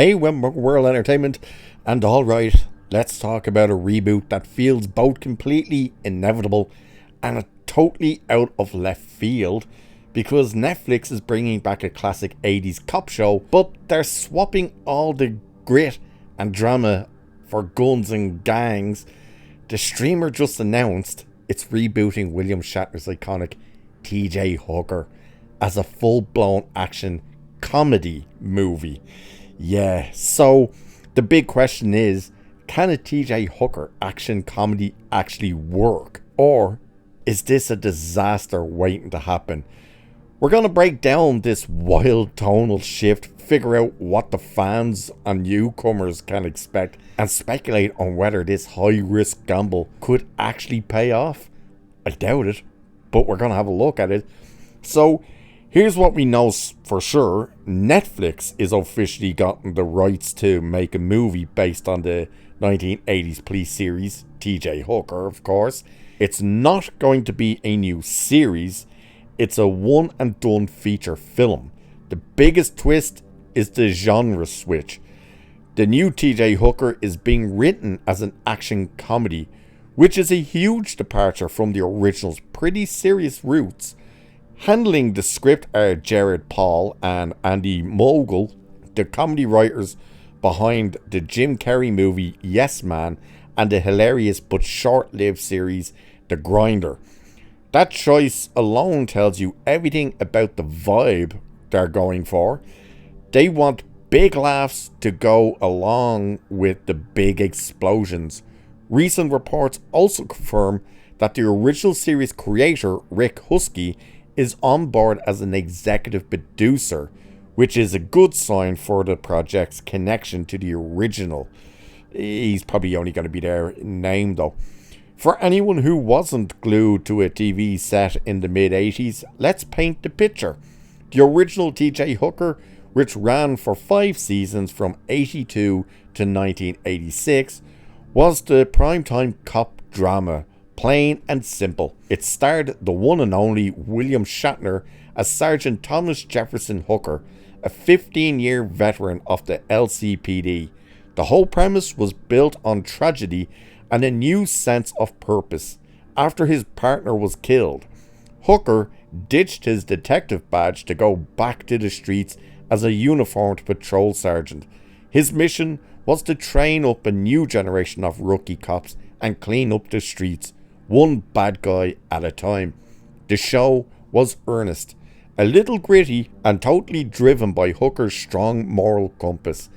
Hey, World Entertainment, and alright, let's talk about a reboot that feels both completely inevitable and a totally out of left field, because Netflix is bringing back a classic 80s cop show, but they're swapping all the grit and drama for guns and gangs. The streamer just announced it's rebooting William Shatner's iconic TJ Hooker as a full-blown action comedy movie. Yeah, so the big question is, can a TJ Hooker action comedy actually work? Or is this a disaster waiting to happen? We're going to break down this wild tonal shift, figure out what the fans and newcomers can expect, and speculate on whether this high-risk gamble could actually pay off. I doubt it, but we're going to have a look at it. So, here's what we know for sure. Netflix is officially gotten the rights to make a movie based on the 1980s police series, TJ Hooker, of course. It's not going to be a new series. It's a one and done feature film. The biggest twist is the genre switch. The new TJ Hooker is being written as an action comedy, which is a huge departure from the original's pretty serious roots. Handling the script are Jared Paul and Andy Mogul, the comedy writers behind the Jim Carrey movie Yes Man and the hilarious but short-lived series The Grinder. That choice alone tells you everything about the vibe they're going for. They want big laughs to go along with the big explosions. Recent reports also confirm that the original series creator, Rick Husky, is on board as an executive producer, which is a good sign for the project's connection to the original. He's probably only going to be there in name though. For anyone who wasn't glued to a TV set in the mid-80s, let's paint the picture. The original TJ Hooker, which ran for 5 seasons from 82 to 1986, was the primetime cop drama. Plain and simple. It starred the one and only William Shatner as Sergeant Thomas Jefferson Hooker, a 15-year veteran of the LCPD. The whole premise was built on tragedy and a new sense of purpose. After his partner was killed, Hooker ditched his detective badge to go back to the streets as a uniformed patrol sergeant. His mission was to train up a new generation of rookie cops and clean up the streets, one bad guy at a time. The show was earnest, a little gritty, and totally driven by Hooker's strong moral compass.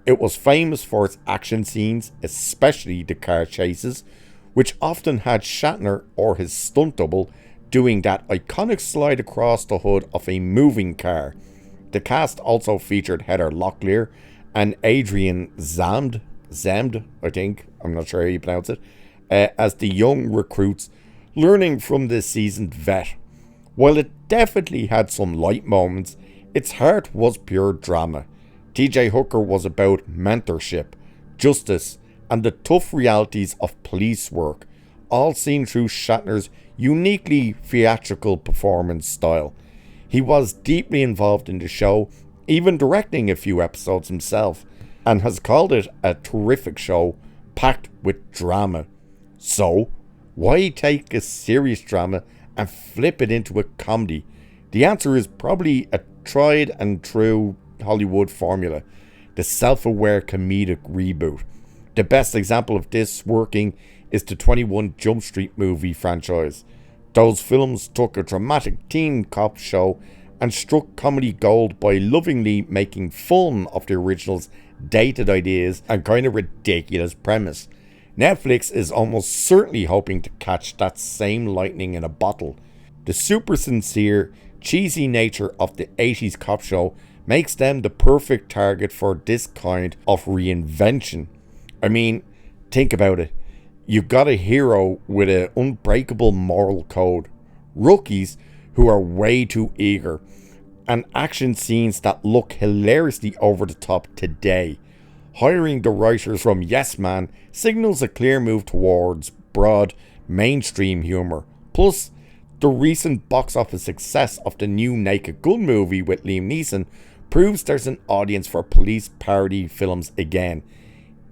It was famous for its action scenes, especially the car chases, which often had Shatner or his stunt double doing that iconic slide across the hood of a moving car. The cast also featured Heather Locklear and Adrian Zemd, I think, I'm not sure how you pronounce it, as the young recruits learning from the seasoned vet. While it definitely had some light moments, its heart was pure drama. TJ Hooker was about mentorship, justice, and the tough realities of police work, all seen through Shatner's uniquely theatrical performance style. He was deeply involved in the show, even directing a few episodes himself, and has called it a terrific show packed with drama. So, why take a serious drama and flip it into a comedy? The answer is probably a tried and true Hollywood formula, the self-aware comedic reboot. The best example of this working is the 21 Jump Street movie franchise. Those films took a dramatic teen cop show and struck comedy gold by lovingly making fun of the original's dated ideas and kind of ridiculous premise. Netflix is almost certainly hoping to catch that same lightning in a bottle. The super sincere, cheesy nature of the 80s cop show makes them the perfect target for this kind of reinvention. I mean, think about it. You got a hero with an unbreakable moral code, rookies who are way too eager, and action scenes that look hilariously over the top today. Hiring the writers from Yes Man signals a clear move towards broad, mainstream humour. Plus, the recent box office success of the new Naked Gun movie with Liam Neeson proves there's an audience for police parody films again.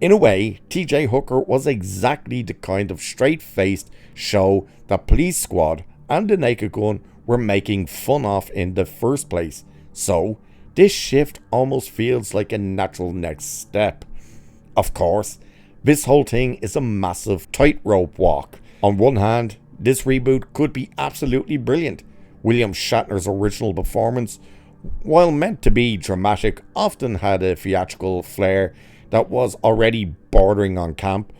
In a way, TJ Hooker was exactly the kind of straight-faced show that Police Squad and The Naked Gun were making fun of in the first place. So, this shift almost feels like a natural next step. Of course, this whole thing is a massive tightrope walk. On one hand, this reboot could be absolutely brilliant. William Shatner's original performance, while meant to be dramatic, often had a theatrical flair that was already bordering on camp.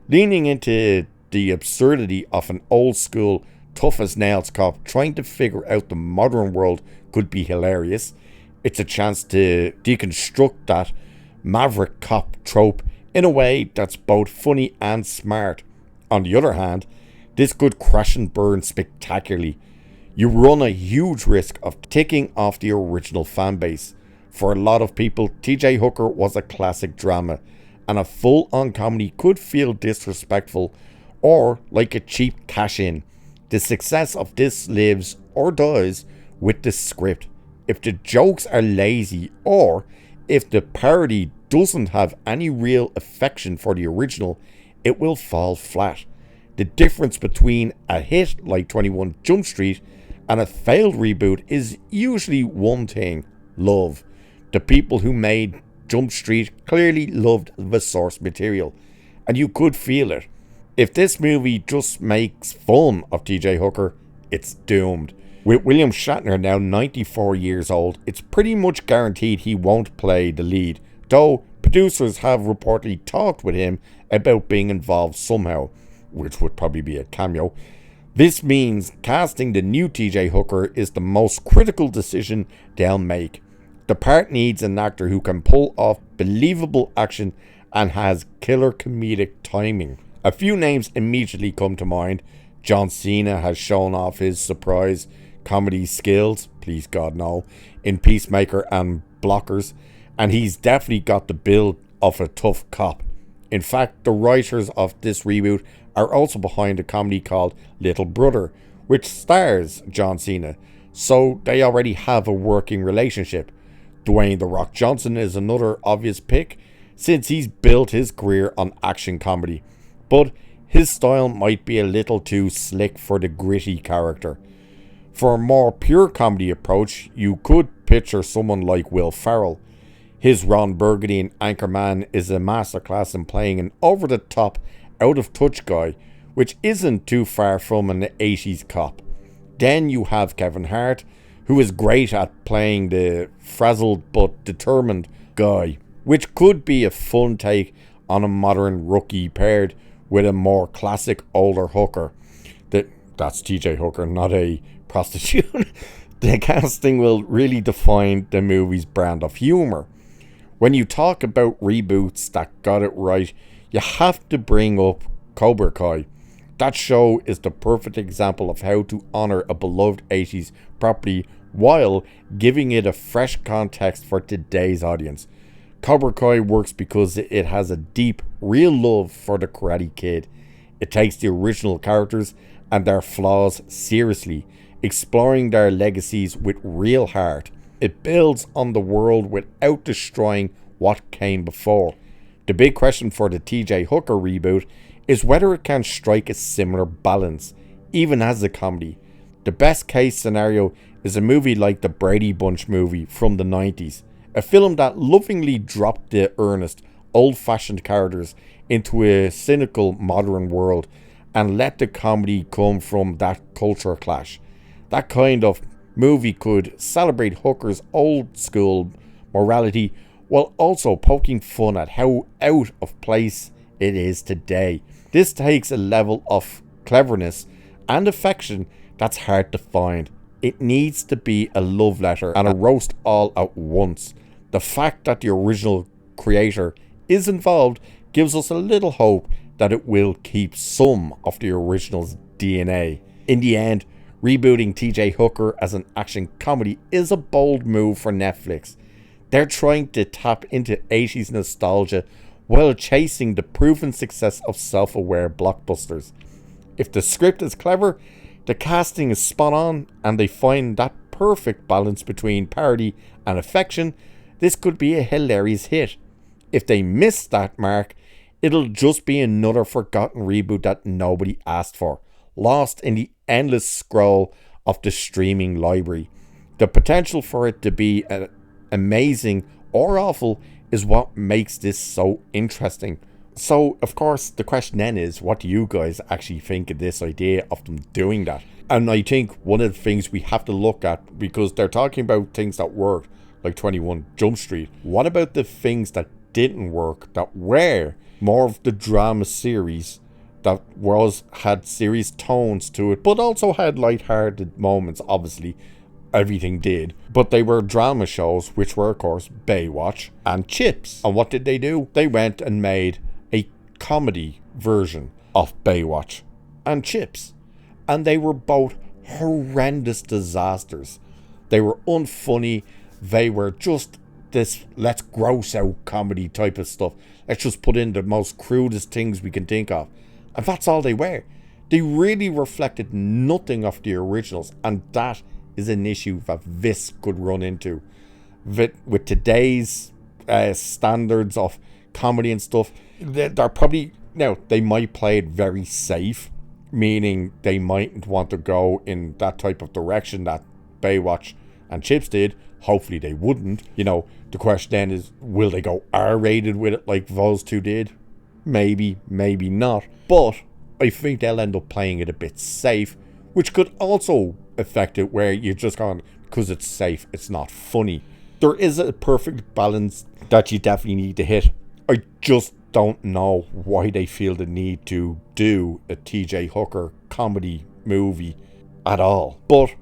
Leaning into the absurdity of an old-school, tough-as-nails cop trying to figure out the modern world could be hilarious. It's a chance to deconstruct that maverick cop trope in a way that's both funny and smart. On the other hand, this could crash and burn spectacularly. You run a huge risk of ticking off the original fanbase. For a lot of people, TJ Hooker was a classic drama, and a full-on comedy could feel disrespectful or like a cheap cash-in. The success of this lives or dies with the script. If the jokes are lazy, or if the parody doesn't have any real affection for the original, it will fall flat. The difference between a hit like 21 Jump Street and a failed reboot is usually one thing: love. The people who made Jump Street clearly loved the source material, and you could feel it. If this movie just makes fun of TJ Hooker, it's doomed. With William Shatner now 94 years old, it's pretty much guaranteed he won't play the lead, though producers have reportedly talked with him about being involved somehow, which would probably be a cameo. This means casting the new TJ Hooker is the most critical decision they'll make. The part needs an actor who can pull off believable action and has killer comedic timing. A few names immediately come to mind. John Cena has shown off his surprise comedy skills, please God no, in Peacemaker and Blockers, and he's definitely got the build of a tough cop. In fact, the writers of this reboot are also behind a comedy called Little Brother, which stars John Cena, so they already have a working relationship. Dwayne "The Rock" Johnson is another obvious pick, since he's built his career on action comedy, but his style might be a little too slick for the gritty character. For a more pure comedy approach, you could picture someone like Will Ferrell. His Ron Burgundy in Anchorman is a masterclass in playing an over-the-top, out-of-touch guy, which isn't too far from an 80s cop. Then you have Kevin Hart, who is great at playing the frazzled but determined guy, which could be a fun take on a modern rookie paired with a more classic older hooker. That's TJ Hooker, not a prostitute. The casting will really define the movie's brand of humour. When you talk about reboots that got it right, you have to bring up Cobra Kai. That show is the perfect example of how to honour a beloved 80s property while giving it a fresh context for today's audience. Cobra Kai works because it has a deep, real love for the Karate Kid. It takes the original characters and their flaws seriously, exploring their legacies with real heart. It builds on the world without destroying what came before. The big question for the TJ Hooker reboot is whether it can strike a similar balance, even as a comedy. The best case scenario is a movie like the Brady Bunch movie from the 90s, a film that lovingly dropped the earnest, old-fashioned characters into a cynical modern world and let the comedy come from that culture clash. That kind of movie could celebrate Hooker's old-school morality while also poking fun at how out of place it is today. This takes a level of cleverness and affection that's hard to find. It needs to be a love letter and a roast all at once. The fact that the original creator is involved gives us a little hope that it will keep some of the original's DNA. In the end, rebooting TJ Hooker as an action comedy is a bold move for Netflix. They're trying to tap into 80s nostalgia while chasing the proven success of self-aware blockbusters. If the script is clever, the casting is spot on, and they find that perfect balance between parody and affection, this could be a hilarious hit. If they miss that mark, it'll just be another forgotten reboot that nobody asked for, lost in the endless scroll of the streaming library. The potential for it to be amazing or awful is what makes this so interesting. So, of course, the question then is, what do you guys actually think of this idea of them doing that? And I think one of the things we have to look at, because they're talking about things that worked, like 21 Jump Street. What about the things that didn't work, that were more of the drama series, that had serious tones to it, but also had light-hearted moments? Obviously, everything did. But they were drama shows, which were, of course, Baywatch and Chips. And what did they do? They went and made a comedy version of Baywatch and Chips. And they were both horrendous disasters. They were unfunny. They were just this let's gross out comedy type of stuff. Let's just put in the most crudest things we can think of. And that's all they were. They really reflected nothing of the originals. And that is an issue that this could run into. With today's standards of comedy and stuff, they're probably, now, they might play it very safe, meaning they mightn't want to go in that type of direction that Baywatch and Chips did. Hopefully they wouldn't. The question then is, will they go R-rated with it like those two did? Maybe, maybe not. But I think they'll end up playing it a bit safe, which could also affect it where you're just going, because it's safe, it's not funny. There is a perfect balance that you definitely need to hit. I just don't know why they feel the need to do a TJ Hooker comedy movie at all. But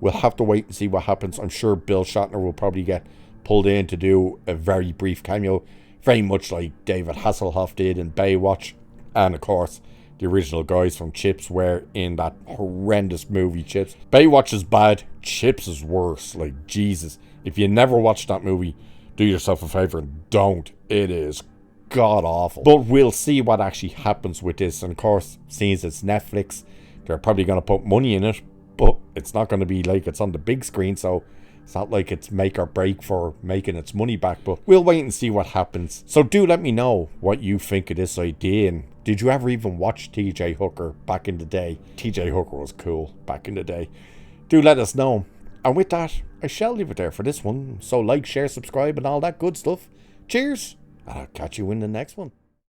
we'll have to wait and see what happens. I'm sure Bill Shatner will probably get pulled in to do a very brief cameo, very much like David Hasselhoff did in Baywatch. And of course, the original guys from Chips were in that horrendous movie Chips. Baywatch is bad, Chips is worse. Like, Jesus. If you never watched that movie, do yourself a favor and don't. It is god awful. But we'll see what actually happens with this. And of course, since it's Netflix, they're probably going to put money in it, but it's not going to be like it's on the big screen, so it's not like it's make or break for making its money back. But we'll wait and see what happens. So do let me know what you think of this idea. And did you ever even watch TJ Hooker back in the day? TJ Hooker was cool back in the day. Do let us know. And with that, I shall leave it there for this one. So like, share, subscribe and all that good stuff. Cheers, and I'll catch you in the next one.